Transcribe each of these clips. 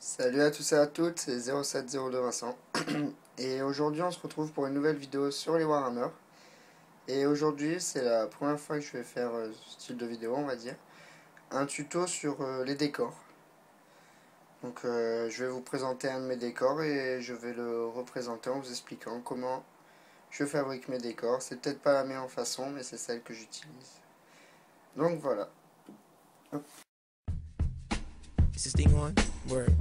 Salut à tous et à toutes, c'est 0702 Vincent. Et aujourd'hui on se retrouve pour une nouvelle vidéo sur les Warhammer. Et aujourd'hui c'est la première fois que je vais faire ce style de vidéo, on va dire. Un tuto sur les décors. Donc je vais vous présenter un de mes décors et je vais le représenter en vous expliquant comment je fabrique mes décors. C'est peut-être pas la meilleure façon mais c'est celle que j'utilise. Donc voilà. Is this thing on? Word.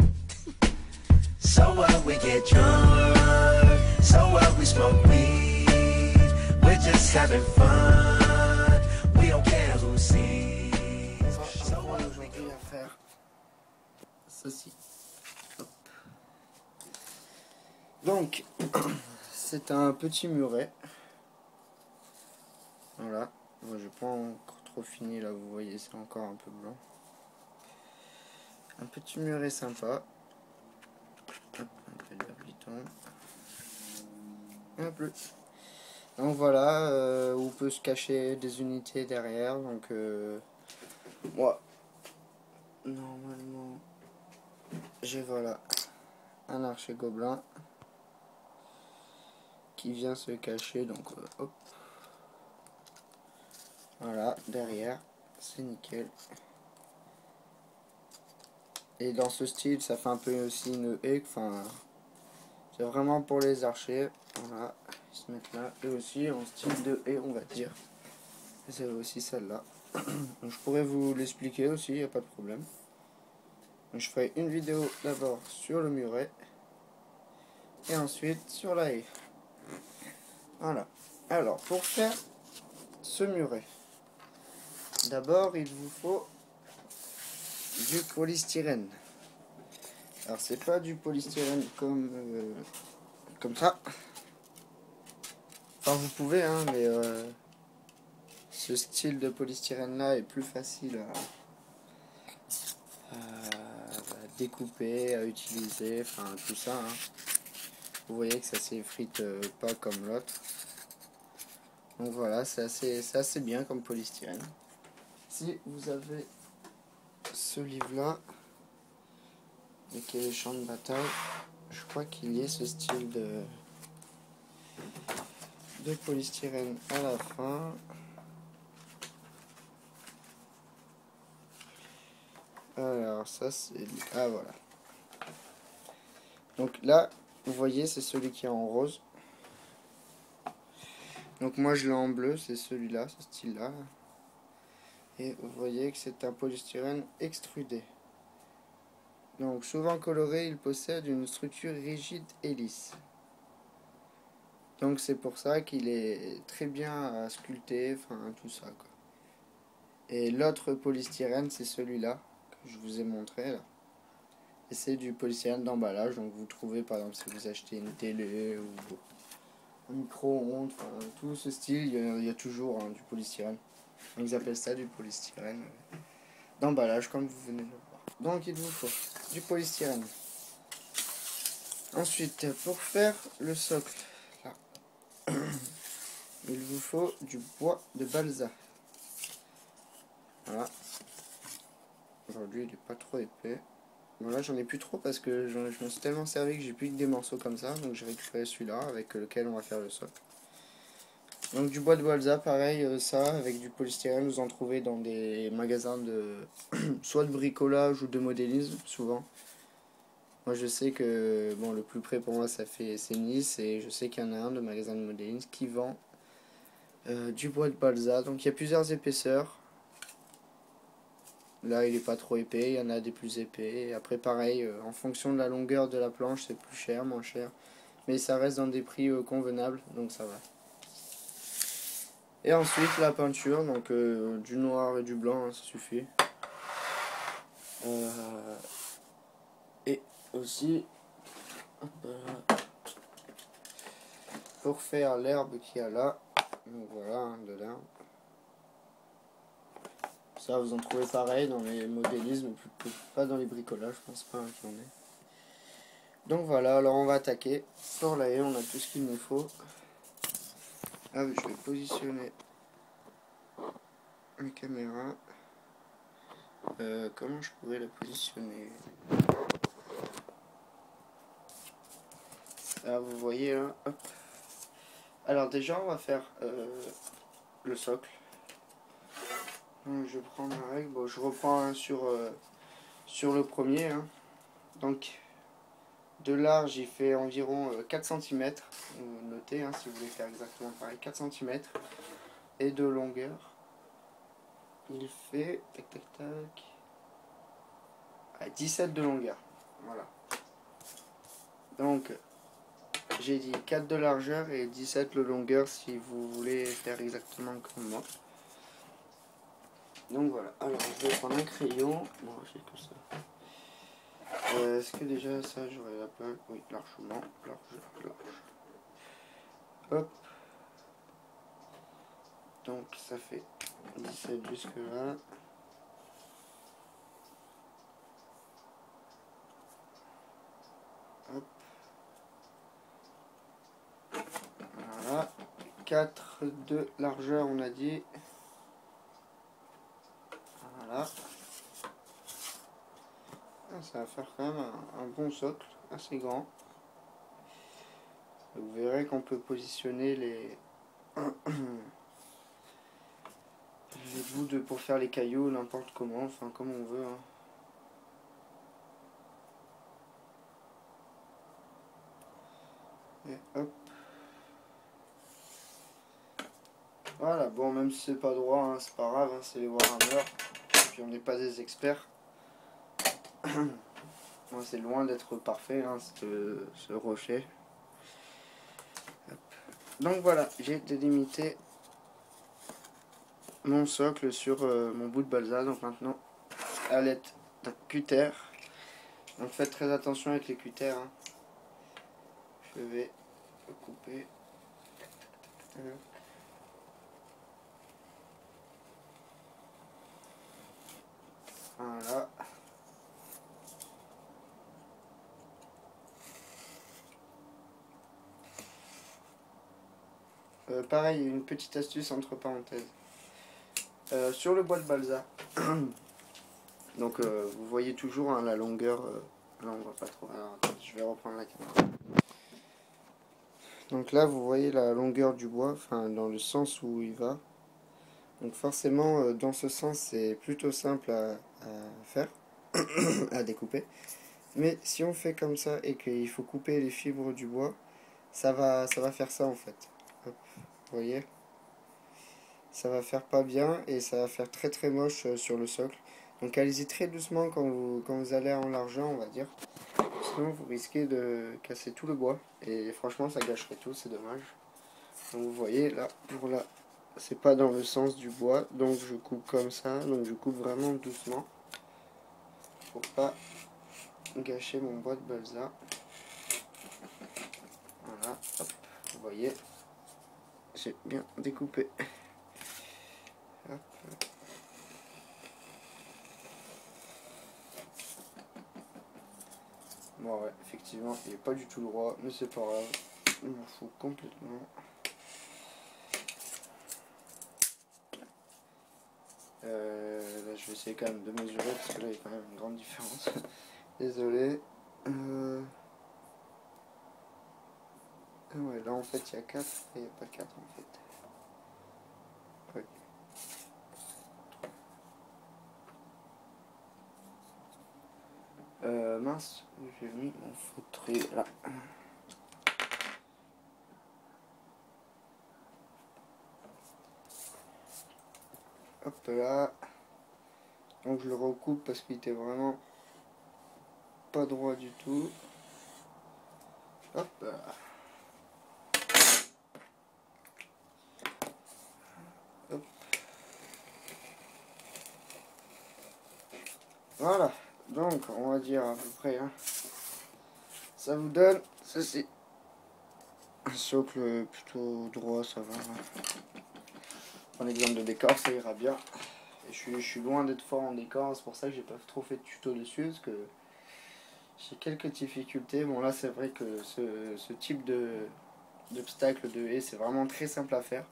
So what, we get drunk. So what, we smoke weed. We're just having fun. We don't care who sees. So what, we Aujourd'hui à faire ceci. Hop. Donc, c'est un petit muret. Voilà. Moi, je n'ai pas encore trop fini là, vous voyez, c'est encore un peu blanc. Un petit muret sympa. Hop, un peu de habitant. Un peu. Donc voilà, où peut se cacher des unités derrière. Donc, moi, normalement, j'ai voilà un archer gobelin qui vient se cacher. Donc, hop. Voilà, derrière, c'est nickel. Et dans ce style, ça fait un peu aussi une haie. Enfin, c'est vraiment pour les archers. Voilà, ils se mettent là. Et aussi en style de haie, on va dire. Et c'est aussi celle-là. Donc, je pourrais vous l'expliquer aussi, il n'y a pas de problème. Donc, je ferai une vidéo d'abord sur le muret. Et ensuite sur la haie. Voilà. Alors, pour faire ce muret, d'abord, il vous faut du polystyrène. Alors, c'est pas du polystyrène comme ça. Enfin, vous pouvez, hein, mais ce style de polystyrène là est plus facile à découper, à utiliser, enfin tout ça. Hein. Vous voyez que ça s'effrite pas comme l'autre. Donc voilà, c'est assez bien comme polystyrène. Si vous avez ce livre là, qui est les champs de bataille, je crois qu'il y ait ce style de polystyrène à la fin. Alors ça c'est... Ah voilà. Donc là, vous voyez, c'est celui qui est en rose. Donc moi je l'ai en bleu, c'est celui-là, ce style-là. Et vous voyez que c'est un polystyrène extrudé. Donc souvent coloré, il possède une structure rigide et lisse. Donc c'est pour ça qu'il est très bien à sculpter, enfin tout ça quoi. Et l'autre polystyrène, c'est celui-là que je vous ai montré là. Et c'est du polystyrène d'emballage, donc vous trouvez par exemple si vous achetez une télé ou un micro-ondes, enfin tout ce style, il y a toujours du polystyrène. Donc ils appellent ça du polystyrène d'emballage comme vous venez de le voir. Donc il vous faut du polystyrène. Ensuite, pour faire le socle, là, il vous faut du bois de balsa. Voilà. Aujourd'hui il n'est pas trop épais. Voilà, j'en ai plus trop parce que je me suis tellement servi que j'ai plus que des morceaux comme ça. Donc j'ai récupéré celui-là avec lequel on va faire le socle. Donc du bois de balsa, pareil, ça avec du polystyrène, vous en trouvez dans des magasins de soit de bricolage ou de modélisme, souvent. Moi je sais que bon, le plus près pour moi c'est Nice, et je sais qu'il y en a un de magasin de modélisme qui vend du bois de balsa. Donc il y a plusieurs épaisseurs. Là il est pas trop épais, il y en a des plus épais. Et après pareil, en fonction de la longueur de la planche, c'est plus cher, moins cher. Mais ça reste dans des prix convenables, donc ça va. Et ensuite la peinture, donc du noir et du blanc, hein, ça suffit. Et aussi, pour faire l'herbe qu'il y a là, donc voilà, hein, de l'herbe. Ça vous en trouvez pareil dans les modélismes, pas dans les bricolages, je pense pas qu'il y en ait. Donc voilà, alors on va attaquer. Sur la haie, on a tout ce qu'il nous faut. Ah oui, je vais positionner la caméra. Comment je pourrais la positionner? Là, vous voyez là, hop. Alors déjà on va faire le socle. Donc, je prends ma règle, bon, je reprends hein, sur le premier. Hein. Donc de large il fait environ 4 cm. Notez hein, si vous voulez faire exactement pareil, 4 cm. Et de longueur il fait tac tac tac à 17 de longueur. Voilà. Donc j'ai dit 4 de largeur et 17 de longueur si vous voulez faire exactement comme moi. Donc voilà, alors je vais prendre un crayon. Bon, j'ai que ça. Est-ce que déjà ça j'aurais la place? Oui, largement, large. Hop. Donc ça fait 17 jusque là. Hop. Voilà. 4 de largeur on a dit. Voilà. Ça va faire quand même un bon socle, assez grand. Vous verrez qu'on peut positionner les bouts pour faire les cailloux n'importe comment, enfin comme on veut. Hein. Et hop. Voilà, bon même si c'est pas droit, hein, c'est pas grave, hein, c'est les Warhammer. Et puis on n'est pas des experts. Moi c'est loin d'être parfait, hein, ce rocher. Hop. Donc voilà, j'ai délimité mon socle sur mon bout de balsa. Donc maintenant, à l'aide d'un cutter. Donc faites très attention avec les cutters. Hein. Je vais couper. Voilà. Pareil, une petite astuce entre parenthèses. Sur le bois de balsa, donc vous voyez toujours hein, la longueur. Là on voit pas trop. Alors attends, je vais reprendre la caméra. Donc là vous voyez la longueur du bois, enfin dans le sens où il va. Donc forcément dans ce sens c'est plutôt simple à faire, à découper. Mais si on fait comme ça et qu'il faut couper les fibres du bois, ça va faire ça en fait. Hop, vous voyez, ça va faire pas bien et ça va faire très très moche sur le socle. Donc allez-y très doucement quand vous allez en largeur, on va dire. Sinon vous risquez de casser tout le bois et franchement ça gâcherait tout, c'est dommage. Donc vous voyez là, pour là, c'est pas dans le sens du bois, donc je coupe comme ça, donc je coupe vraiment doucement pour pas gâcher mon bois de balsa. Voilà, hop, vous voyez, j'ai bien découpé. Hop. Bon ouais, effectivement, il n'est pas du tout droit, mais c'est pas grave, il m'en fout complètement. Là je vais essayer quand même de mesurer parce que là il y a quand même une grande différence. Désolé. Ouais, là en fait il y a 4 et il n'y a pas 4 en fait. Ouais. Mince, j'ai mis mon foutrier là. Hop là. Donc je le recoupe parce qu'il était vraiment pas droit du tout. Hop là. Hop. Voilà. Donc on va dire à peu près. Hein. Ça vous donne ceci. Un socle plutôt droit, ça va. Un exemple de décor, ça ira bien. Et je suis loin d'être fort en décor, c'est pour ça que j'ai pas trop fait de tuto dessus, parce que j'ai quelques difficultés. Bon là c'est vrai que ce type d'obstacle de haie, c'est vraiment très simple à faire.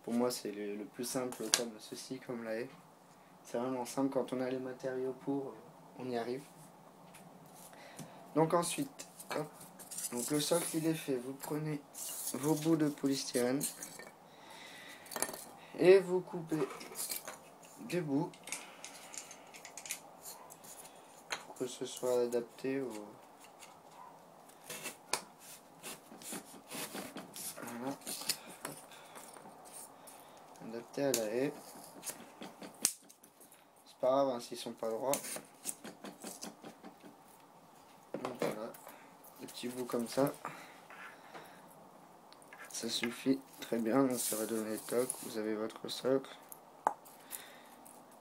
Pour moi c'est le plus simple, comme ceci, comme la haie. C'est vraiment simple, quand on a les matériaux pour, on y arrive. Donc ensuite, hop, Donc le socle il est fait, vous prenez vos bouts de polystyrène et vous coupez des bouts pour que ce soit adapté au... Voilà. Adapté à la haie. C'est pas grave hein, s'ils sont pas droits. Donc voilà, des petits bouts comme ça. Ça suffit très bien, donc ça va donner le toc. Vous avez votre socle.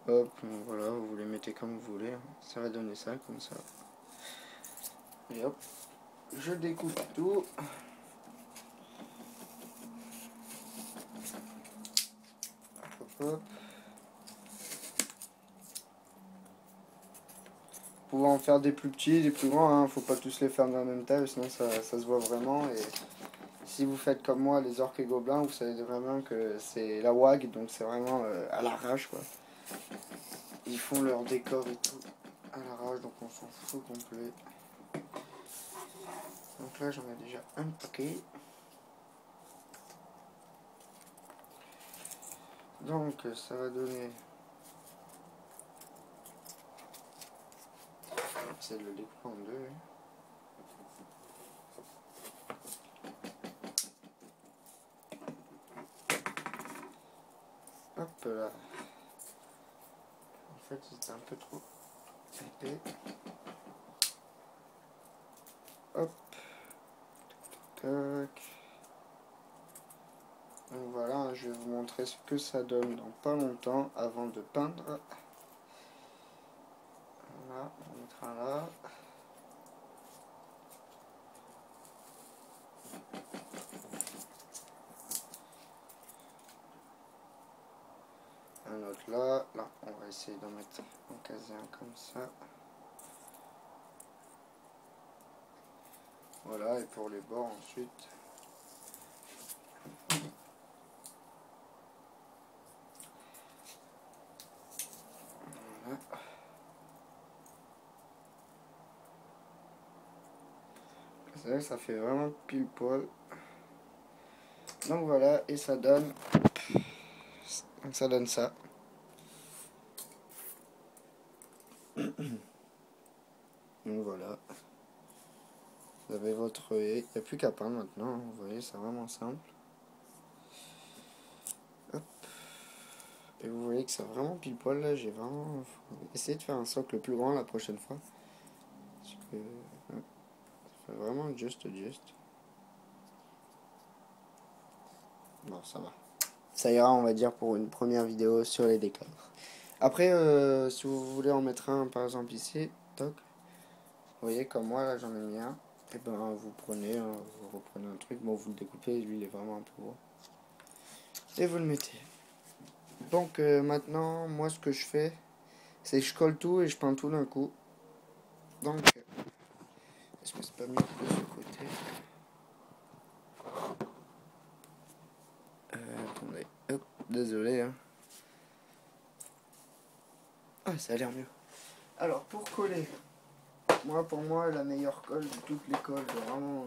Hop, donc voilà, vous les mettez comme vous voulez. Ça va donner ça, comme ça. Et hop, je découpe tout. Hop, hop. Vous pouvez en faire des plus petits, des plus grands, hein. Faut pas tous les faire dans la même taille, sinon ça se voit vraiment. Et si vous faites comme moi les orques et gobelins, vous savez vraiment que c'est la WAG, donc c'est vraiment à l'arrache quoi. Ils font leur décor et tout à l'arrache, donc on s'en fout complet. Donc là j'en ai déjà un paquet. Donc ça va donner... C'est de le découper en deux. Hop là. En fait c'était un peu trop épais. Hop. Tac. Donc voilà, je vais vous montrer ce que ça donne dans pas longtemps avant de peindre. Voilà, on mettra là. Un autre là. Là, on va essayer d'en mettre en caser un comme ça. Voilà, et pour les bords ensuite. Voilà. Ça fait vraiment pile poil. Donc voilà, et ça donne ça. Donc voilà. Vous avez votre haie. Il n'y a plus qu'à peindre maintenant. Vous voyez, c'est vraiment simple. Hop. Et vous voyez que c'est vraiment pile poil là. J'ai vraiment essayé de faire un socle plus grand la prochaine fois. Parce que ça fait vraiment juste. Bon, ça va. Ça ira, on va dire, pour une première vidéo sur les décors. Après, si vous voulez en mettre un, par exemple ici, toc. Vous voyez, comme moi, là, j'en ai mis un. Et ben, vous prenez, vous reprenez un truc. Bon, vous le découpez, lui, il est vraiment un peu gros. Et vous le mettez. Donc, maintenant, moi, ce que je fais, c'est que je colle tout et je peins tout d'un coup. Donc, est-ce que c'est pas mieux de ce côté? Attendez, hop, désolé. Hein. Ah, ça a l'air mieux. Alors, pour coller, pour moi, la meilleure colle de toutes les colles, vraiment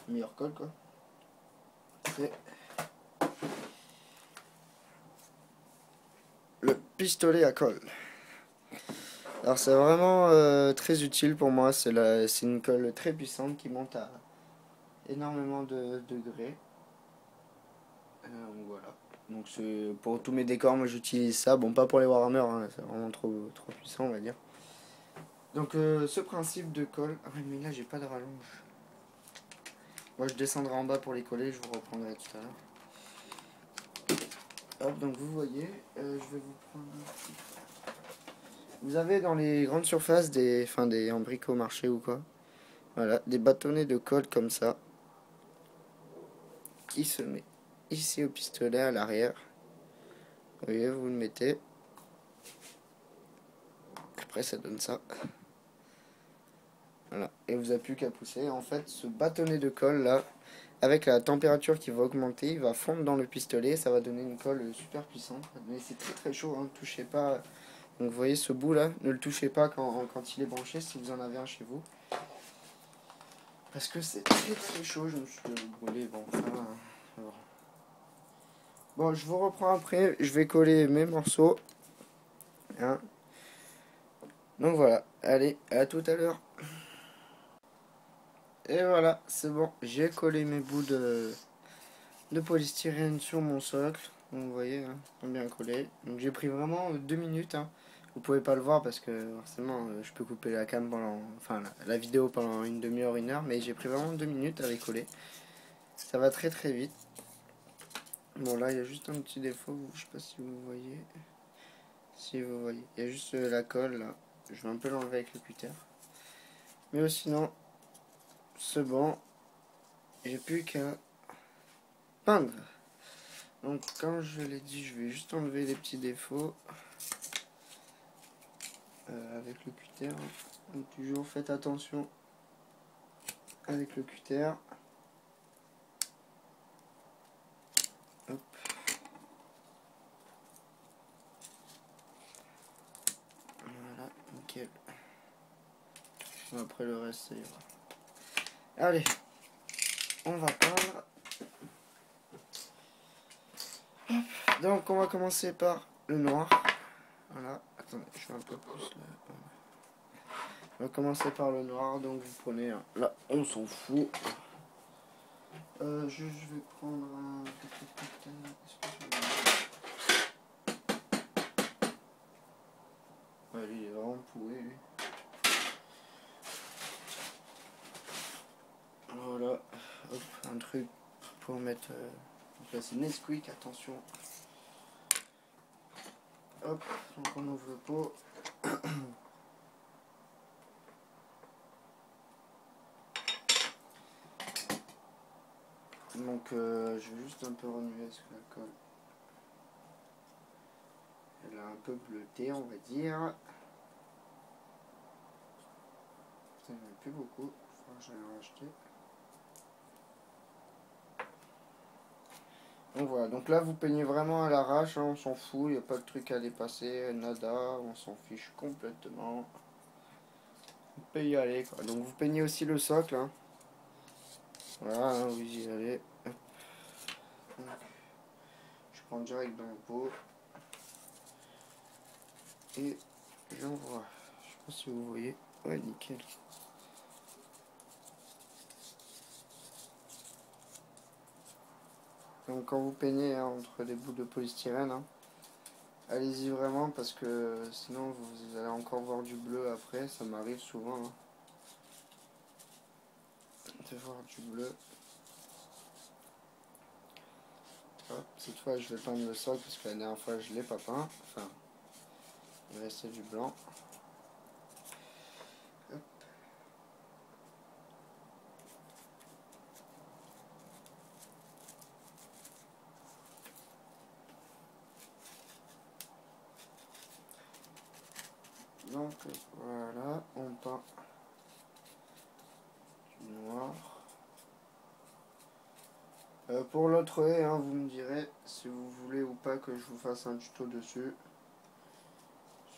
meilleure colle, quoi. C'est le pistolet à colle. Alors, c'est vraiment très utile pour moi. C'est une colle très puissante qui monte à énormément de degrés. Voilà. Donc pour tous mes décors, moi j'utilise ça. Bon, pas pour les Warhammer, hein, c'est vraiment trop puissant, on va dire. Donc ce principe de colle... Ah ouais, mais là j'ai pas de rallonge. Moi je descendrai en bas pour les coller, je vous reprendrai tout à l'heure. Hop, donc vous voyez, je vais vous prendre un petit... Vous avez dans les grandes surfaces, en bricomarché ou quoi, voilà, des bâtonnets de colle comme ça, qui se met ici au pistolet à l'arrière. Vous voyez, vous le mettez. Après ça donne ça. Voilà. Et vous n'avez plus qu'à pousser. En fait, ce bâtonnet de colle là, avec la température qui va augmenter, il va fondre dans le pistolet. Ça va donner une colle super puissante. Mais c'est très chaud, hein, ne touchez pas. Donc vous voyez ce bout là, ne le touchez pas quand il est branché si vous en avez un chez vous. Parce que c'est très très chaud, je me suis brûlé, bon ça va. Bon. Bon, je vous reprends après, je vais coller mes morceaux. Hein. Donc voilà, allez, à tout à l'heure. Et voilà, c'est bon, j'ai collé mes bouts de polystyrène sur mon socle. Donc vous voyez, hein, ils sont bien collés. Donc j'ai pris vraiment 2 minutes. Hein. Vous pouvez pas le voir parce que forcément je peux couper la cam pendant, enfin la vidéo pendant une demi-heure, 1 heure, mais j'ai pris vraiment 2 minutes à les coller. Ça va très très vite. Bon là il y a juste un petit défaut, je sais pas si vous voyez. Si vous voyez, il y a juste la colle là. Je vais un peu l'enlever avec le cutter. Mais sinon, c'est bon. J'ai plus qu'à peindre. Donc comme je l'ai dit, je vais juste enlever les petits défauts avec le cutter. Donc toujours faites attention avec le cutter. Hop. Voilà, nickel. Après le reste, ça ira. Allez, on va peindre. Hop. Donc on va commencer par le noir. Voilà, attendez, je fais un peu plus là. On va commencer par le noir, donc vous prenez un... Là, on s'en fout. Je vais prendre un... Ouais, lui, il est vraiment pourri, lui. Voilà, hop, un truc pour mettre... donc là, c'est Nesquik, attention. Hop, donc on ouvre le pot. Donc je vais juste un peu remuer parce que la colle elle a un peu bleuté, on va dire. Putain, il n'y en a plus beaucoup, il faudra que j'aille en racheter. Donc voilà, donc là vous peignez vraiment à l'arrache, hein, on s'en fout, il n'y a pas de truc à dépasser, nada, on s'en fiche complètement. Vous pouvez y aller quoi. Donc vous peignez aussi le socle. Hein. Voilà, hein, vous y allez. Hop. Donc, je prends direct dans le pot. Et j'envoie. Je sais pas si vous voyez. Ouais, nickel. Donc quand vous peignez hein, entre les bouts de polystyrène, hein, allez-y vraiment parce que sinon vous allez encore voir du bleu après. Ça m'arrive souvent hein, de voir du bleu. Hop, cette fois je vais peindre le socle parce que la dernière fois je l'ai pas peint. Enfin, il restait du blanc. Hop. Donc voilà, on peint du noir. Pour l'autre haie, hein, vous me direz si vous voulez ou pas que je vous fasse un tuto dessus.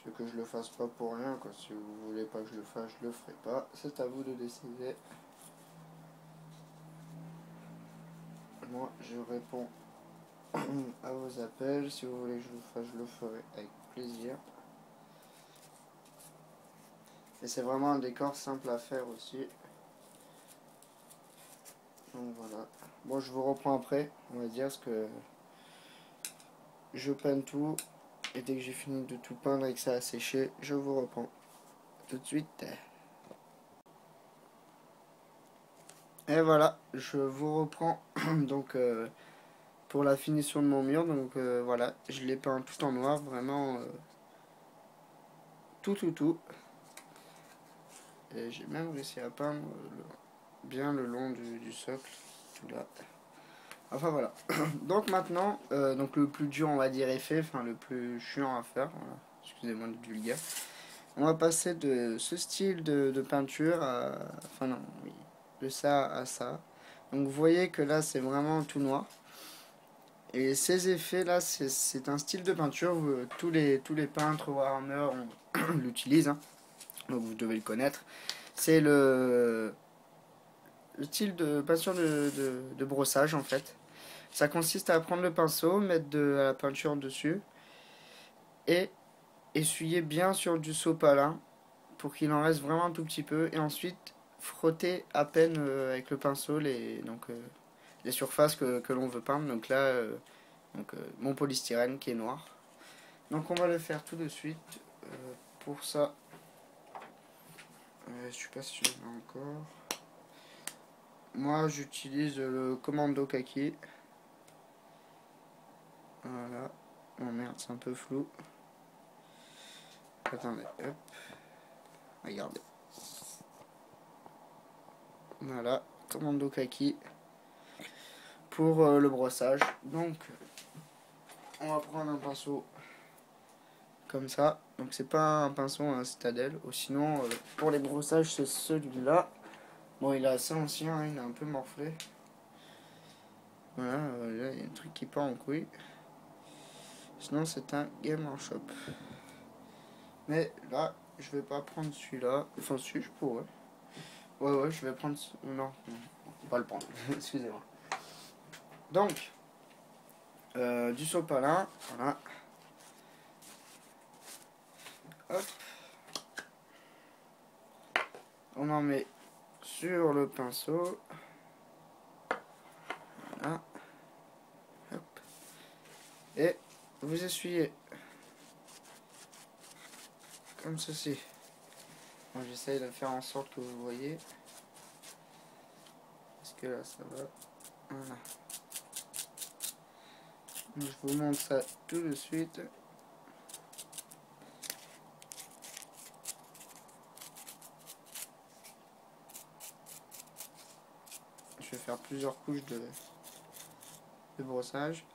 Ce que je le fasse pas pour rien, quoi. Si vous voulez pas que je le fasse, je le ferai pas. C'est à vous de décider. Moi, je réponds à vos appels. Si vous voulez que je le fasse, je le ferai avec plaisir. Et c'est vraiment un décor simple à faire aussi. Donc voilà. Bon, je vous reprends après, on va dire, parce que je peins tout. Et dès que j'ai fini de tout peindre et que ça a séché, je vous reprends tout de suite. Et voilà, je vous reprends donc pour la finition de mon mur. Donc voilà, je l'ai peint tout en noir, vraiment tout. Et j'ai même réussi à peindre bien le long du socle, tout là. Enfin voilà. Donc maintenant, donc le plus dur on va dire est fait, enfin le plus chiant à faire, voilà. Excusez-moi de vulgaire. On va passer de ce style de peinture à, enfin non, oui, de ça à ça. Donc vous voyez que là c'est vraiment tout noir. Et ces effets là, c'est un style de peinture, tous les peintres Warhammer l'utilisent, hein. Donc vous devez le connaître. C'est le le style de peinture de brossage en fait. Ça consiste à prendre le pinceau, mettre de la peinture dessus et essuyer bien sur du sopalin pour qu'il en reste vraiment un tout petit peu et ensuite frotter à peine avec le pinceau les surfaces que l'on veut peindre. Donc là, mon polystyrène qui est noir. Donc on va le faire tout de suite. Pour ça, je suis pas sûr encore. Moi j'utilise le Commando Kaki. Voilà. Oh merde, c'est un peu flou. Attendez, hop. Regardez. Voilà, Commando Kaki pour le brossage. Donc, on va prendre un pinceau comme ça. Donc, c'est pas un pinceau à Citadel. Ou sinon, pour les brossages, c'est celui-là. Bon, il est assez ancien, hein, il est un peu morflé. Voilà, là, il y a un truc qui part en couille. Sinon, c'est un Game Workshop. Mais là, je vais pas prendre celui-là. Enfin, si, je pourrais. Ouais, je vais prendre... Non, on va pas le prendre. Excusez-moi. Donc, du sopalin, voilà. Hop. On en met sur le pinceau. Voilà. Hop. Et vous essuyez. Comme ceci. Moi, j'essaye de faire en sorte que vous voyez. Est-ce que là, ça va? Voilà. Je vous montre ça tout de suite. Je vais faire plusieurs couches de brossage.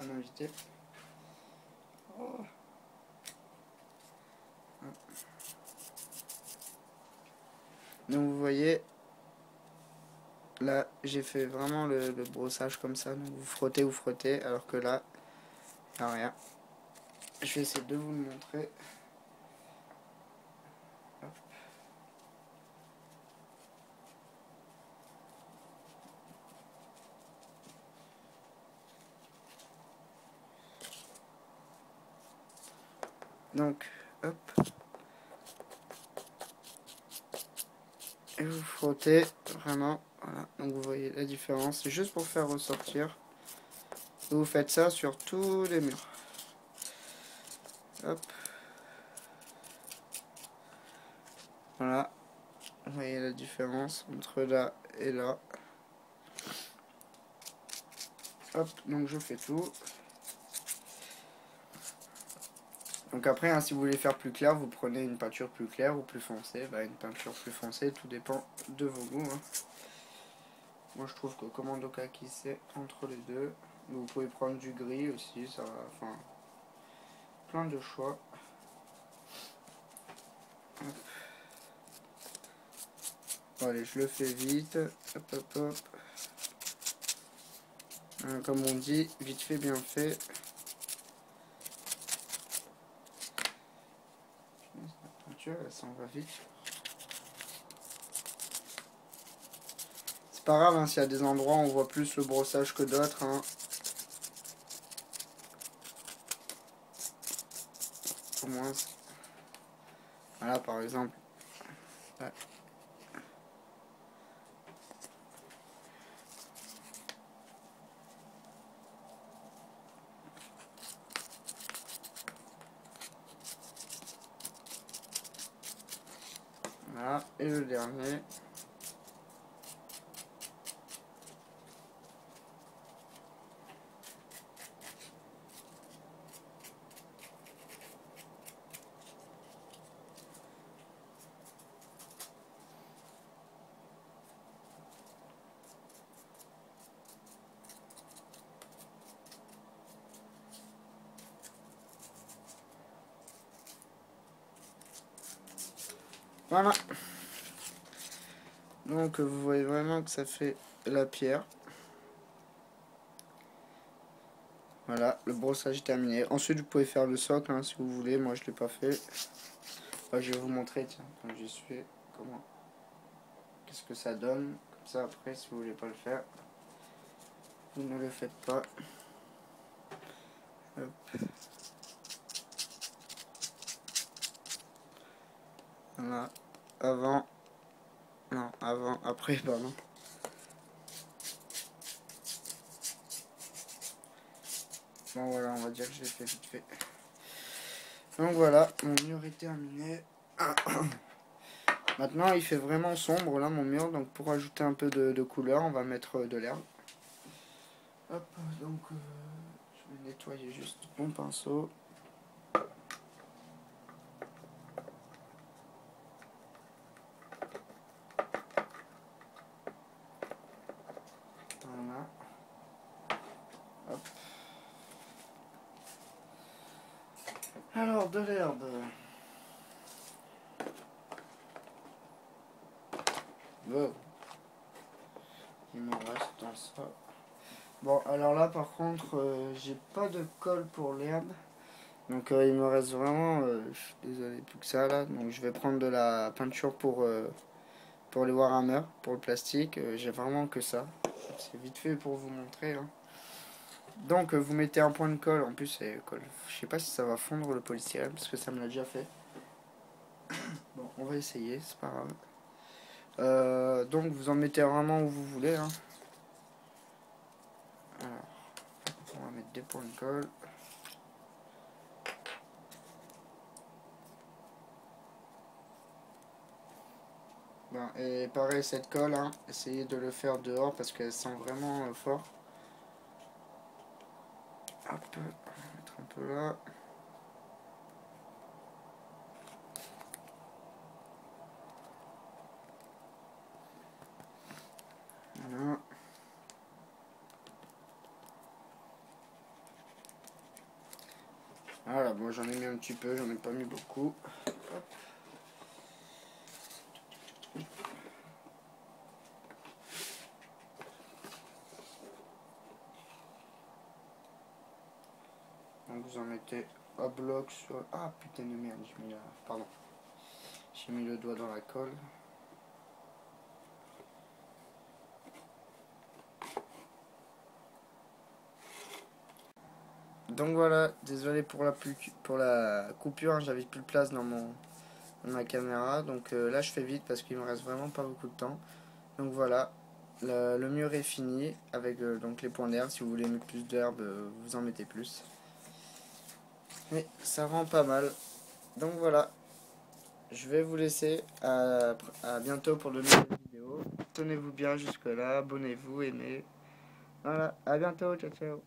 Un invité. Oh. Donc vous voyez, là j'ai fait vraiment le brossage comme ça. Donc vous frottez, alors que là, il n'y a rien. Je vais essayer de vous le montrer. Hop. Donc, hop. Et vous frottez vraiment. Voilà. Donc vous voyez la différence. C'est juste pour faire ressortir. Et vous faites ça sur tous les murs. Hop. Voilà. Vous voyez la différence entre là et là. Hop. Donc je fais tout. Donc après, hein, si vous voulez faire plus clair, vous prenez une peinture plus claire ou plus foncée. Bah, une peinture plus foncée, tout dépend de vos goûts. Hein. Moi, je trouve que Commando Kaki, c'est entre les deux. Vous pouvez prendre du gris aussi, ça va, enfin, plein de choix. Hop. Bon, allez, je le fais vite. Hop, hop, hop. Comme on dit, vite fait, bien fait. La ça en va vite. C'est pas grave, hein, s'il y a des endroits où on voit plus le brossage que d'autres. Hein. Au moins. Voilà, par exemple. Ouais. Voilà, et le dernier. Voilà. Donc vous voyez vraiment que ça fait la pierre. Voilà, le brossage est terminé. Ensuite vous pouvez faire le socle hein, si vous voulez. Moi je l'ai pas fait. Enfin, je vais vous montrer, tiens, quand j'y suis, comment qu'est-ce que ça donne. Comme ça après, si vous voulez pas le faire, vous ne le faites pas. Hop. Voilà. Avant. Non, avant, après, pardon. Bon voilà, on va dire que je l'ai fait vite fait. Donc voilà, mon mur est terminé. Maintenant il fait vraiment sombre là mon mur, donc pour ajouter un peu de couleur, on va mettre de l'herbe. Hop, donc je vais nettoyer juste mon pinceau. Voilà. Hop. Alors de l'herbe. Wow. Il me reste dans ça. Bon, alors là par contre, j'ai pas de colle pour l'herbe. Donc il me reste vraiment, je suis désolé, plus que ça là. Donc je vais prendre de la peinture pour les Warhammer, pour le plastique. J'ai vraiment que ça. C'est vite fait pour vous montrer. Hein. Donc vous mettez un point de colle. En plus c'est colle. Je sais pas si ça va fondre le polystyrène parce que ça me l'a déjà fait. Bon, on va essayer, c'est pas grave. Donc vous en mettez vraiment où vous voulez. Hein. Alors, on va mettre des points de colle. Bon, et pareil cette colle, hein, essayez de le faire dehors parce qu'elle sent vraiment fort. Hop, on va mettre un peu là. Voilà. Voilà, bon j'en ai mis un petit peu, j'en ai pas mis beaucoup. Hop. Donc vous en mettez à bloc sur... Ah putain de merde, j'ai mis la... Pardon. J'ai mis le doigt dans la colle. Donc voilà, désolé pour la coupure, hein, j'avais plus de place dans ma caméra. Donc là je fais vite parce qu'il me reste vraiment pas beaucoup de temps. Donc voilà, le mur est fini avec donc les points d'herbe. Si vous voulez mettre plus d'herbe, vous en mettez plus. Mais ça rend pas mal. Donc voilà, je vais vous laisser à bientôt pour de nouvelles vidéos. Tenez-vous bien jusque là, abonnez-vous, aimez. Voilà, à bientôt, ciao ciao.